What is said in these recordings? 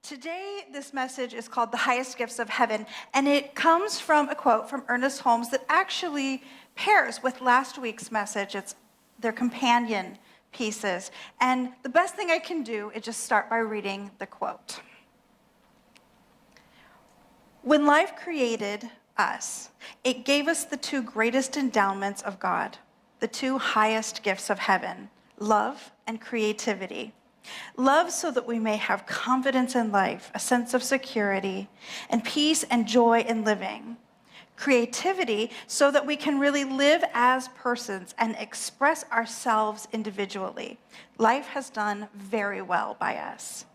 Today, this message is called The Highest Gifts of Heaven, and it comes from a quote from Ernest Holmes that actually pairs with last week's message. It's their companion pieces. And the best thing I can do is just start by reading the quote. When life created us, it gave us the two greatest endowments of God, the two highest gifts of heaven, love and creativity. Love so that we may have confidence in life, a sense of security, and peace and joy in living. Creativity so that we can really live as persons and express ourselves individually. Life has done very well by us.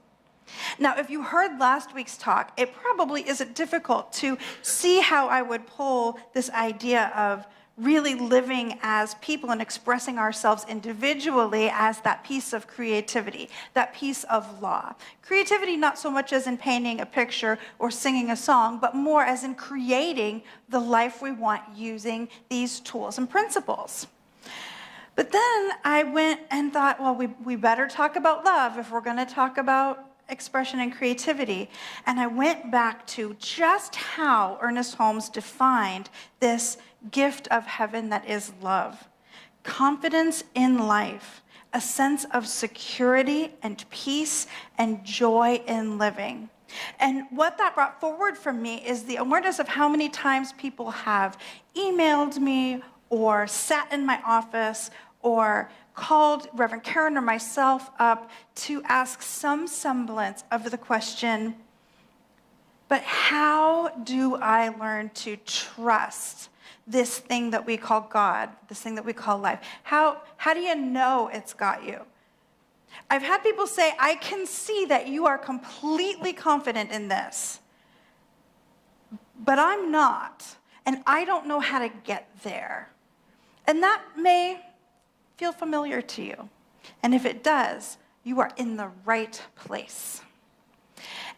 Now, if you heard last week's talk, it probably isn't difficult to see how I would pull this idea of really living as people and expressing ourselves individually as that piece of creativity, that piece of law. Creativity not so much as in painting a picture or singing a song, but more as in creating the life we want using these tools and principles. But then I went and thought, well, we better talk about love if we're going to talk about expression and creativity. And I went back to just how Ernest Holmes defined this gift of heaven that is love. Confidence in life, a sense of security and peace and joy in living. And what that brought forward for me is the awareness of how many times people have emailed me or sat in my office or called Reverend Karen or myself up to ask some semblance of the question, but how do I learn to trust this thing that we call God, this thing that we call life? How do you know it's got you? I've had people say, I can see that you are completely confident in this, but I'm not, and I don't know how to get there. And that may feel familiar to you. And if it does, you are in the right place.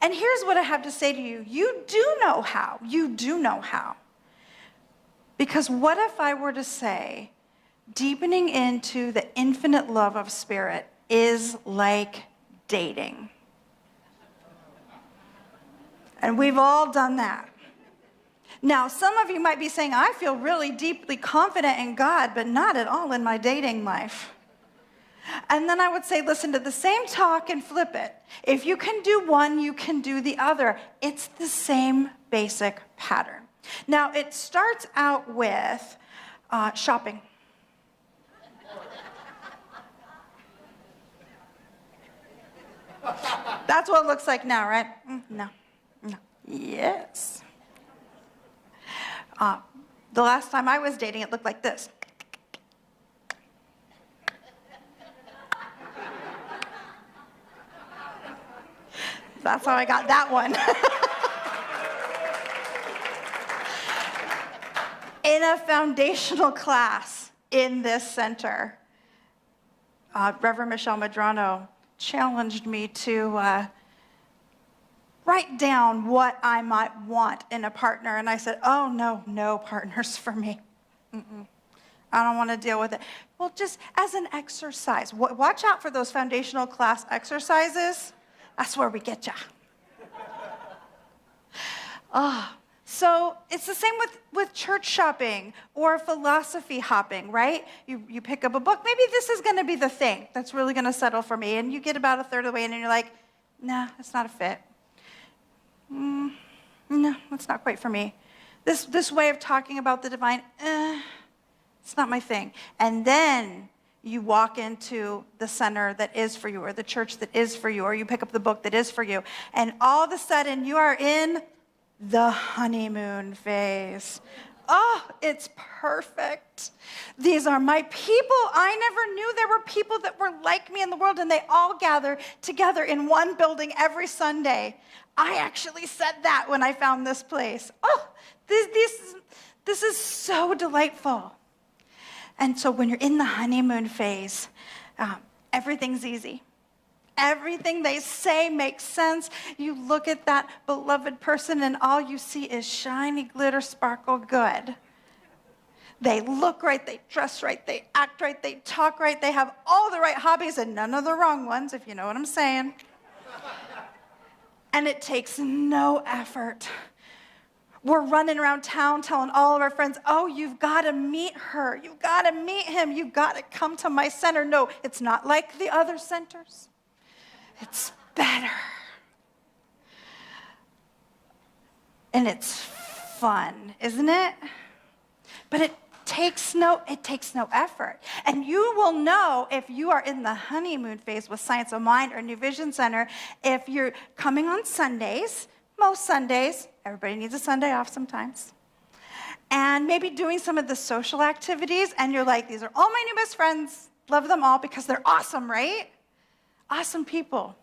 And here's what I have to say to you. You do know how. You do know how. Because what if I were to say, deepening into the infinite love of spirit is like dating? And we've all done that. Now, some of you might be saying, I feel really deeply confident in God, but not at all in my dating life. And then I would say, listen to the same talk and flip it. If you can do one, you can do the other. It's the same basic pattern. Now, it starts out with shopping. That's what it looks like now, right? No. Yes. The last time I was dating, it looked like this. That's how I got that one. In a foundational class in this center, Reverend Michelle Medrano challenged me to write down what I might want in a partner. And I said, oh, no partners for me. I don't want to deal with it. Well, just as an exercise, watch out for those foundational class exercises. That's where we get you. So it's the same with church shopping or philosophy hopping, right? You pick up a book. Maybe this is going to be the thing that's really going to settle for me. And you get about a third of the way in and you're like, nah, it's not a fit. No, that's not quite for me. This way of talking about the divine, it's not my thing. And then you walk into the center that is for you, or the church that is for you, or you pick up the book that is for you, and all of a sudden you are in the honeymoon phase. Oh, it's perfect. These are my people. I never knew there were people that were like me in the world, and they all gather together in one building every Sunday. I actually said that when I found this place. Oh, this is so delightful. And so when you're in the honeymoon phase, everything's easy. Everything they say makes sense. You look at that beloved person and all you see is shiny, glitter, sparkle good. They look right, they dress right, they act right, they talk right, they have all the right hobbies and none of the wrong ones, if you know what I'm saying. And it takes no effort. We're running around town telling all of our friends, oh, you've got to meet her. You've got to meet him. You've got to come to my center. No, it's not like the other centers. It's better. And it's fun, isn't it? But it takes no effort. And you will know if you are in the honeymoon phase with Science of Mind or New Vision Center, if you're coming on Sundays, most Sundays, everybody needs a Sunday off sometimes, and maybe doing some of the social activities, and you're like, these are all my new best friends, love them all because they're awesome, right? Awesome people.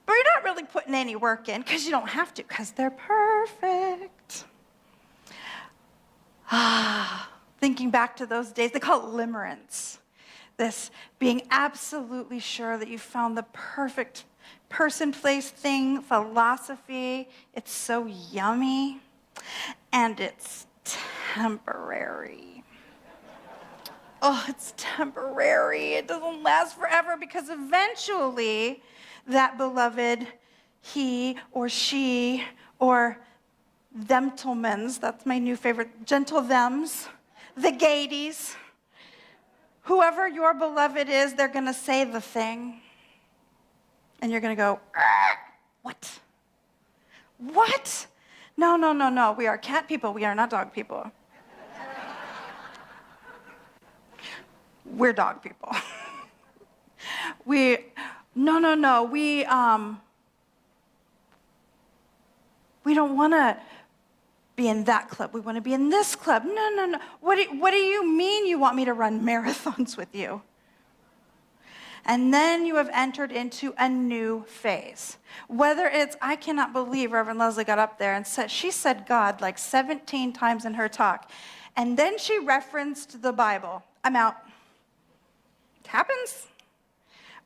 But you're not really putting any work in because you don't have to, because they're perfect. Thinking back to those days, they call it limerence. This being absolutely sure that you found the perfect person, place, thing, philosophy. It's so yummy, and it's temporary. Oh, it's temporary. It doesn't last forever because eventually that beloved, he or she or gentlemans, that's my new favorite, gentle thems, the gaities, whoever your beloved is, they're going to say the thing. And you're going to go, what? What? No. We are cat people. We are not dog people. We're dog people. We don't want to be in that club. We want to be in this club. No. What do you mean you want me to run marathons with you? And then you have entered into a new phase. Whether it's, I cannot believe Reverend Leslie got up there and she said God like 17 times in her talk. And then she referenced the Bible. I'm out. It happens.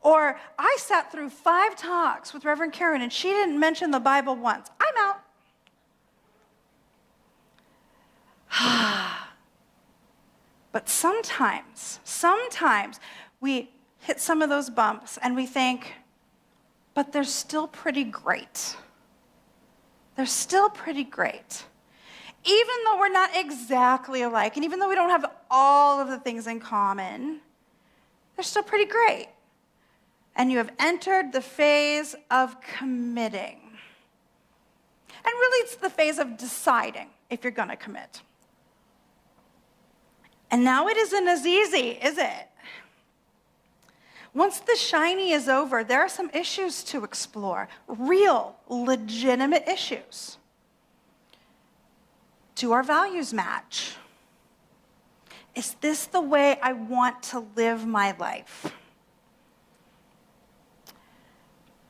Or I sat through 5 talks with Reverend Karen and she didn't mention the Bible once. I'm out. But sometimes we hit some of those bumps and we think, but they're still pretty great. They're still pretty great. Even though we're not exactly alike, and even though we don't have all of the things in common, they're still pretty great. And you have entered the phase of committing. And really it's the phase of deciding if you're going to commit. And now it isn't as easy, is it? Once the shiny is over, there are some issues to explore. Real, legitimate issues. Do our values match? Is this the way I want to live my life?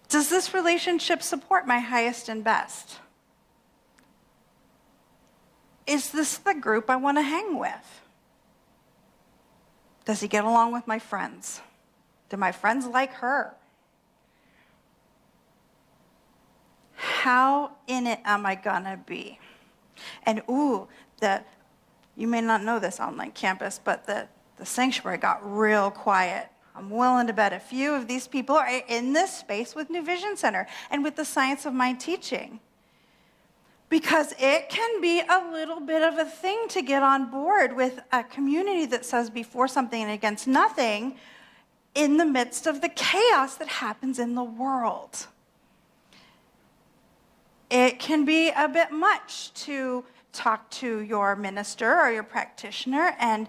Does this relationship support my highest and best? Is this the group I want to hang with? Does he get along with my friends? Do my friends like her? How in it am I gonna be? And you may not know this online campus, but the sanctuary got real quiet. I'm willing to bet a few of these people are in this space with New Vision Center and with the Science of Mind teaching. Because it can be a little bit of a thing to get on board with a community that says before something and against nothing, in the midst of the chaos that happens in the world. It can be a bit much to talk to your minister or your practitioner and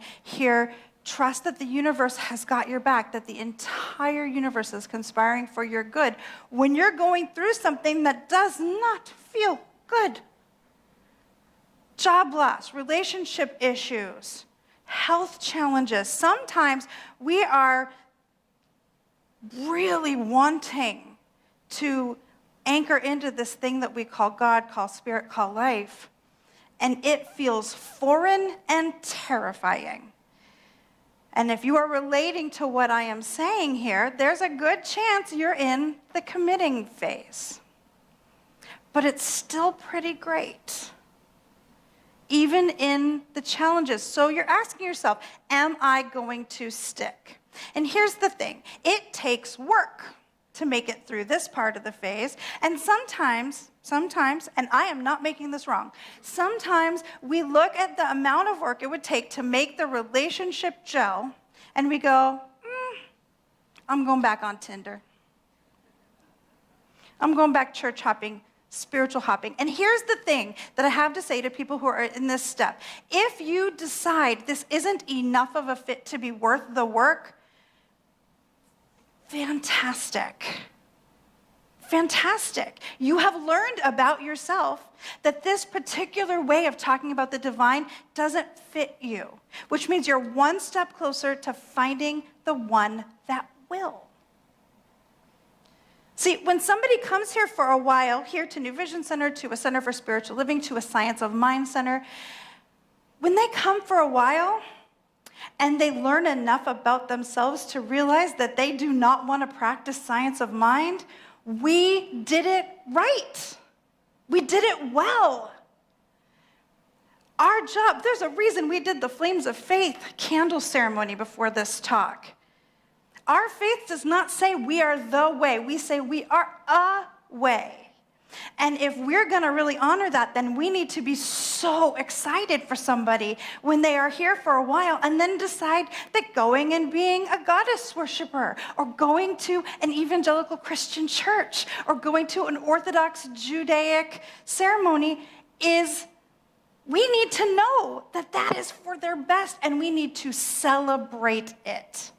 trust that the universe has got your back, that the entire universe is conspiring for your good when you're going through something that does not feel good. Job loss, relationship issues, health challenges. Sometimes we are really wanting to anchor into this thing that we call God, call spirit, call life, and it feels foreign and terrifying. And if you are relating to what I am saying here, there's a good chance you're in the committing phase. But it's still pretty great, even in the challenges. So you're asking yourself, am I going to stick? And here's the thing, it takes work to make it through this part of the phase. And sometimes, and I am not making this wrong, sometimes we look at the amount of work it would take to make the relationship gel, and we go, I'm going back on Tinder. I'm going back church hopping, spiritual hopping. And here's the thing that I have to say to people who are in this step. If you decide this isn't enough of a fit to be worth the work, fantastic. Fantastic. You have learned about yourself that this particular way of talking about the divine doesn't fit you, which means you're one step closer to finding the one that will. See, when somebody comes here for a while, here to New Vision Center, to a Center for Spiritual Living, to a Science of Mind Center, when they come for a while and they learn enough about themselves to realize that they do not want to practice science of mind, we did it right. We did it well. Our job, there's a reason we did the Flames of Faith candle ceremony before this talk. Our faith does not say we are the way. We say we are a way. And if we're going to really honor that, then we need to be so excited for somebody when they are here for a while and then decide that going and being a goddess worshiper or going to an evangelical Christian church or going to an Orthodox Judaic ceremony is, we need to know that that is for their best and we need to celebrate it.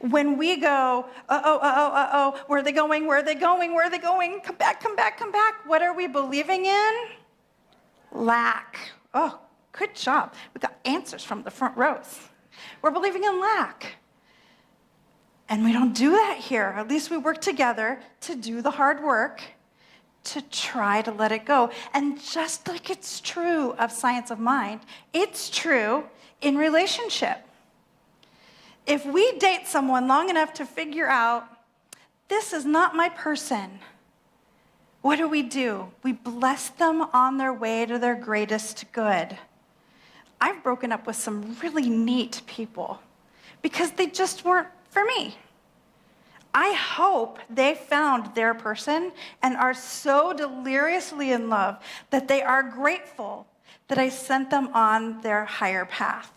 When we go, where are they going, where are they going, where are they going, come back, come back, come back, what are we believing in? Lack. Oh, good job. We got answers from the front rows. We're believing in lack. And we don't do that here. At least we work together to do the hard work, to try to let it go. And just like it's true of science of mind, it's true in relationship. If we date someone long enough to figure out, this is not my person, what do? We bless them on their way to their greatest good. I've broken up with some really neat people because they just weren't for me. I hope they found their person and are so deliriously in love that they are grateful that I sent them on their higher path.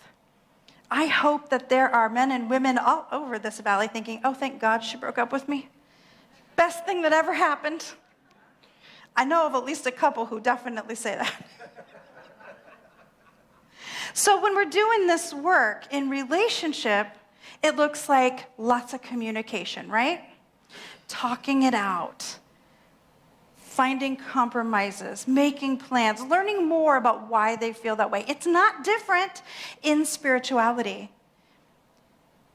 I hope that there are men and women all over this valley thinking, oh, thank God she broke up with me. Best thing that ever happened. I know of at least a couple who definitely say that. So when we're doing this work in relationship, it looks like lots of communication, right? Talking it out. Finding compromises, making plans, learning more about why they feel that way. It's not different in spirituality.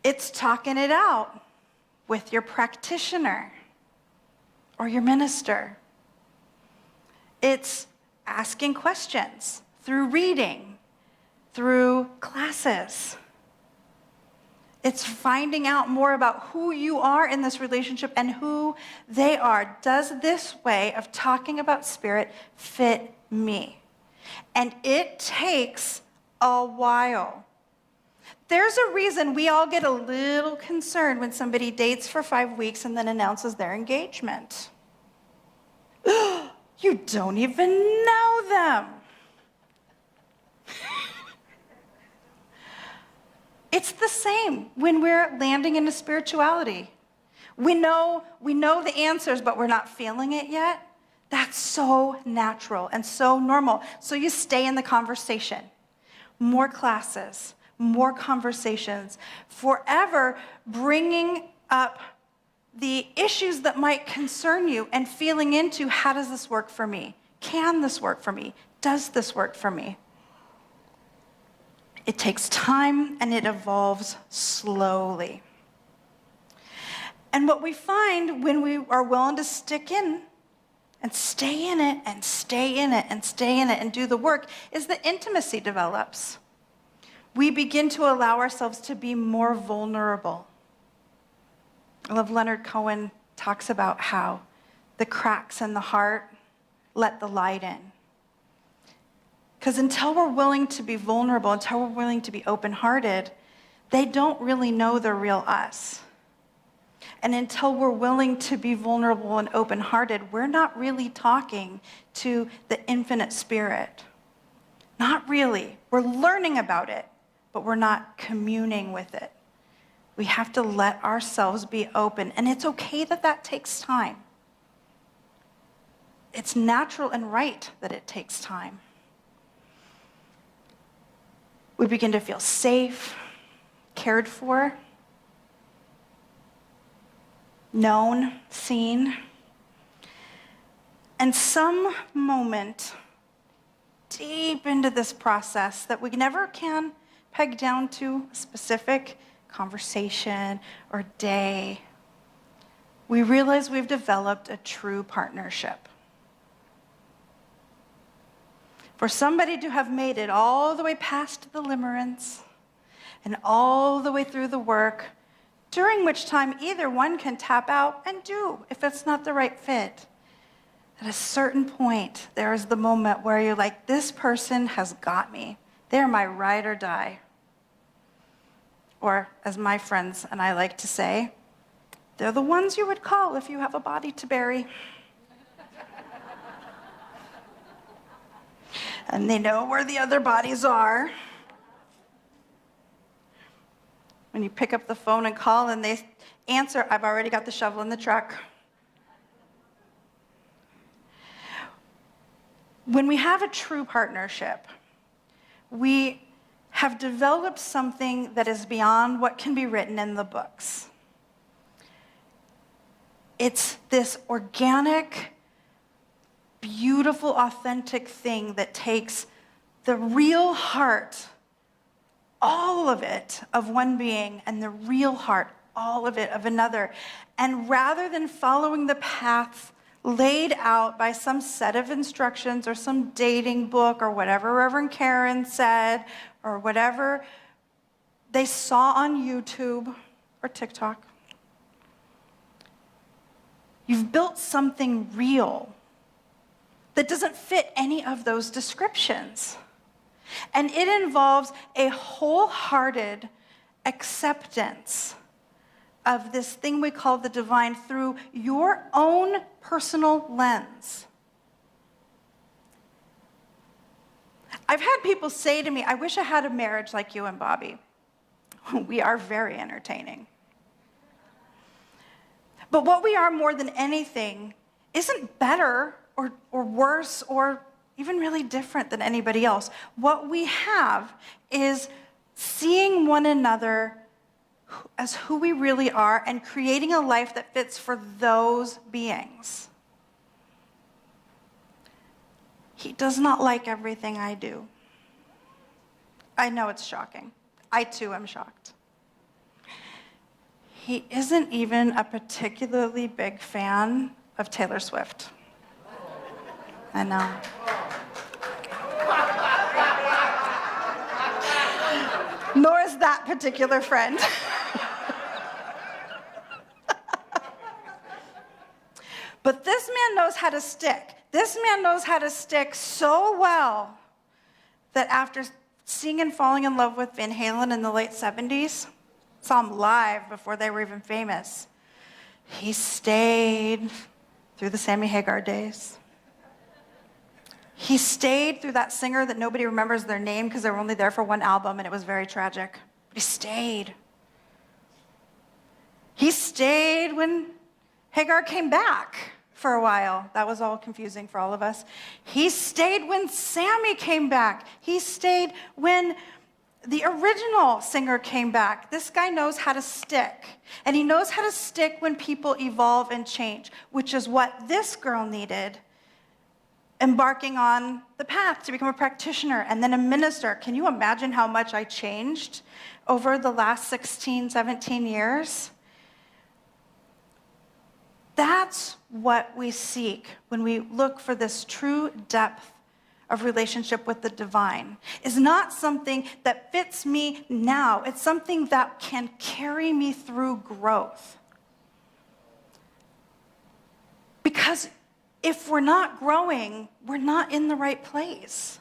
It's talking it out with your practitioner or your minister. It's asking questions through reading, through classes. It's finding out more about who you are in this relationship and who they are. Does this way of talking about spirit fit me? And it takes a while. There's a reason we all get a little concerned when somebody dates for 5 weeks and then announces their engagement. You don't even know them. It's the same when we're landing into spirituality. We know the answers, but we're not feeling it yet. That's so natural and so normal. So you stay in the conversation. More classes, more conversations, forever bringing up the issues that might concern you and feeling into, how does this work for me? Can this work for me? Does this work for me? It takes time and it evolves slowly. And what we find when we are willing to stick in and stay in it and stay in it and stay in it and do the work is that intimacy develops. We begin to allow ourselves to be more vulnerable. I love Leonard Cohen talks about how the cracks in the heart let the light in. Because until we're willing to be vulnerable, until we're willing to be open-hearted, they don't really know the real us. And until we're willing to be vulnerable and open-hearted, we're not really talking to the infinite spirit. Not really. We're learning about it, but we're not communing with it. We have to let ourselves be open, and it's okay that that takes time. It's natural and right that it takes time. We begin to feel safe, cared for, known, seen. And some moment deep into this process that we never can peg down to a specific conversation or day, we realize we've developed a true partnership. For somebody to have made it all the way past the limerence and all the way through the work, during which time either one can tap out and do if it's not the right fit. At a certain point, there is the moment where you're like, this person has got me. They're my ride or die. Or, as my friends and I like to say, they're the ones you would call if you have a body to bury. And they know where the other bodies are. When you pick up the phone and call and they answer, I've already got the shovel in the truck. When we have a true partnership, we have developed something that is beyond what can be written in the books. It's this organic, beautiful, authentic thing that takes the real heart, all of it, of one being, and the real heart, all of it, of another. And rather than following the path laid out by some set of instructions or some dating book or whatever Reverend Karen said or whatever they saw on YouTube or TikTok, you've built something real that doesn't fit any of those descriptions. And it involves a wholehearted acceptance of this thing we call the divine through your own personal lens. I've had people say to me, I wish I had a marriage like you and Bobby. We are very entertaining. But what we are more than anything isn't better or worse or even really different than anybody else. What we have is seeing one another as who we really are and creating a life that fits for those beings. He does not like everything I do. I know it's shocking. I too am shocked. He isn't even a particularly big fan of Taylor Swift. I know. Nor is that particular friend. But this man knows how to stick. This man knows how to stick so well that after seeing and falling in love with Van Halen in the late 70s, saw him live before they were even famous, he stayed through the Sammy Hagar days. He stayed through that singer that nobody remembers their name because they were only there for one album and it was very tragic. But he stayed. He stayed when Hagar came back for a while. That was all confusing for all of us. He stayed when Sammy came back. He stayed when the original singer came back. This guy knows how to stick. And he knows how to stick when people evolve and change, which is what this girl needed, embarking on the path to become a practitioner and then a minister. Can you imagine how much I changed over the last 16, 17 years? That's what we seek when we look for this true depth of relationship with the divine. Is not something that fits me now. It's something that can carry me through growth. Because if we're not growing, we're not in the right place.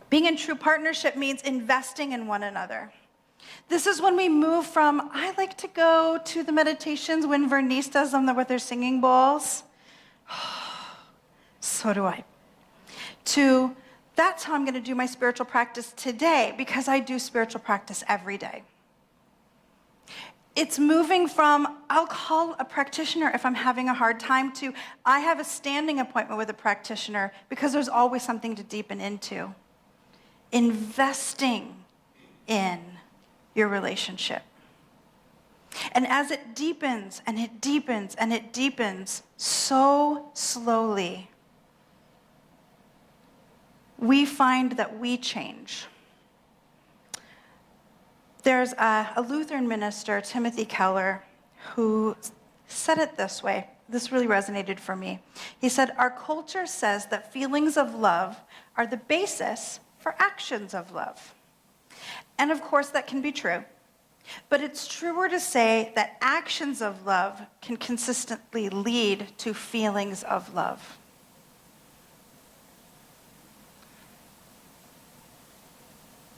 Being in true partnership means investing in one another. This is when we move from, I like to go to the meditations when Vernice does them with their singing bowls. So do I. To, that's how I'm going to do my spiritual practice today, because I do spiritual practice every day. It's moving from, I'll call a practitioner if I'm having a hard time, to, I have a standing appointment with a practitioner because there's always something to deepen into. Investing in your relationship. And as it deepens and it deepens and it deepens so slowly, we find that we change. There's a Lutheran minister, Timothy Keller, who said it this way. This really resonated for me. He said, our culture says that feelings of love are the basis for actions of love. And of course, that can be true. But it's truer to say that actions of love can consistently lead to feelings of love.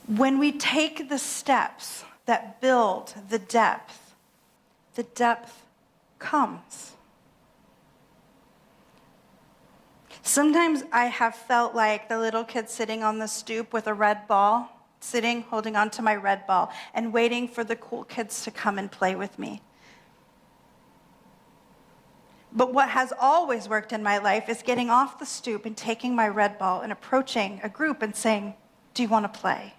When we take the steps that build the depth comes. Sometimes I have felt like the little kid sitting on the stoop with a red ball, holding on to my red ball, and waiting for the cool kids to come and play with me. But what has always worked in my life is getting off the stoop and taking my red ball and approaching a group and saying, do you want to play?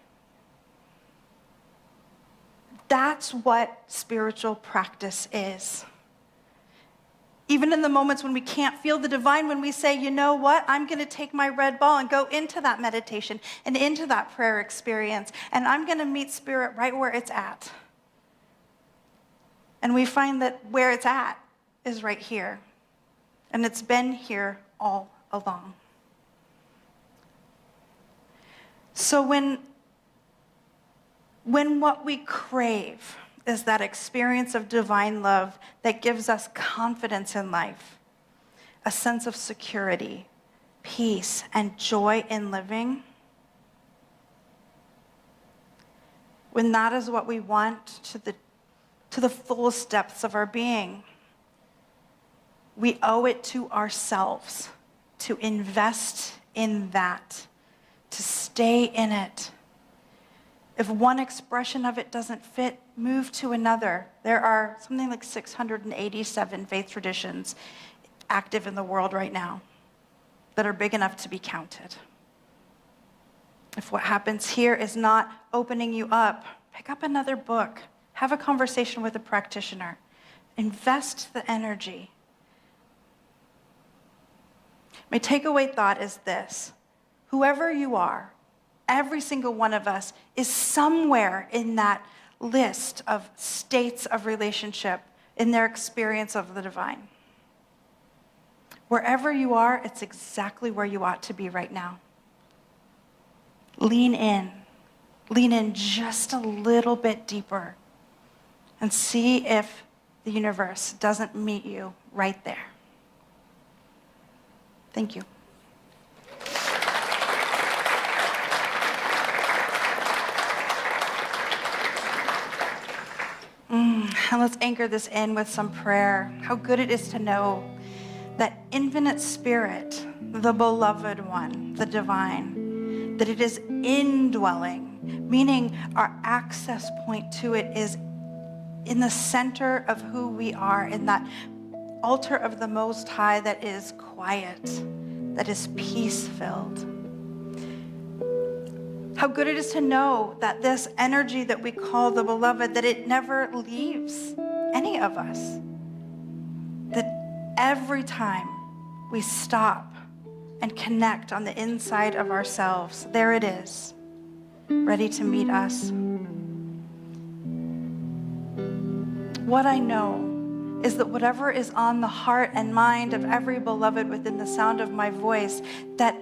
That's what spiritual practice is. Even in the moments when we can't feel the divine, when we say, you know what, I'm going to take my red ball and go into that meditation and into that prayer experience, and I'm going to meet Spirit right where it's at. And we find that where it's at is right here. And it's been here all along. So when what we crave is that experience of divine love that gives us confidence in life, a sense of security, peace, and joy in living, when that is what we want to the fullest depths of our being, we owe it to ourselves to invest in that, to stay in it. If one expression of it doesn't fit, move to another. There are something like 687 faith traditions active in the world right now that are big enough to be counted. If what happens here is not opening you up, pick up another book. Have a conversation with a practitioner. Invest the energy. My takeaway thought is this: whoever you are, every single one of us is somewhere in that list of states of relationship in their experience of the divine. Wherever you are, it's exactly where you ought to be right now. Lean in. Lean in just a little bit deeper and see if the universe doesn't meet you right there. Thank you. And let's anchor this in with some prayer. How good it is to know that infinite spirit, the beloved one, the divine, that it is indwelling, meaning our access point to it is in the center of who we are, in that altar of the Most High that is quiet, that is peace-filled. How good it is to know that this energy that we call the beloved, that it never leaves any of us. That every time we stop and connect on the inside of ourselves, there it is, ready to meet us. What I know is that whatever is on the heart and mind of every beloved within the sound of my voice, that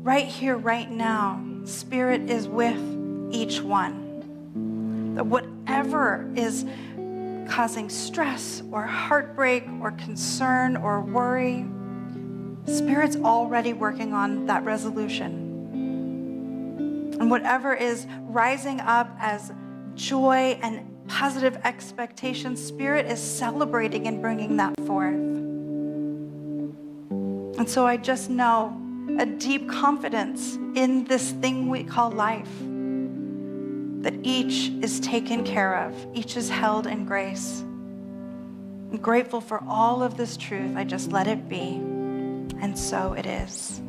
right here, right now, Spirit is with each one. That whatever is causing stress or heartbreak or concern or worry, Spirit's already working on that resolution. And whatever is rising up as joy and positive expectation, Spirit is celebrating and bringing that forth. And so I just know a deep confidence in this thing we call life, that each is taken care of, each is held in grace. I'm grateful for all of this truth. I just let it be, and so it is.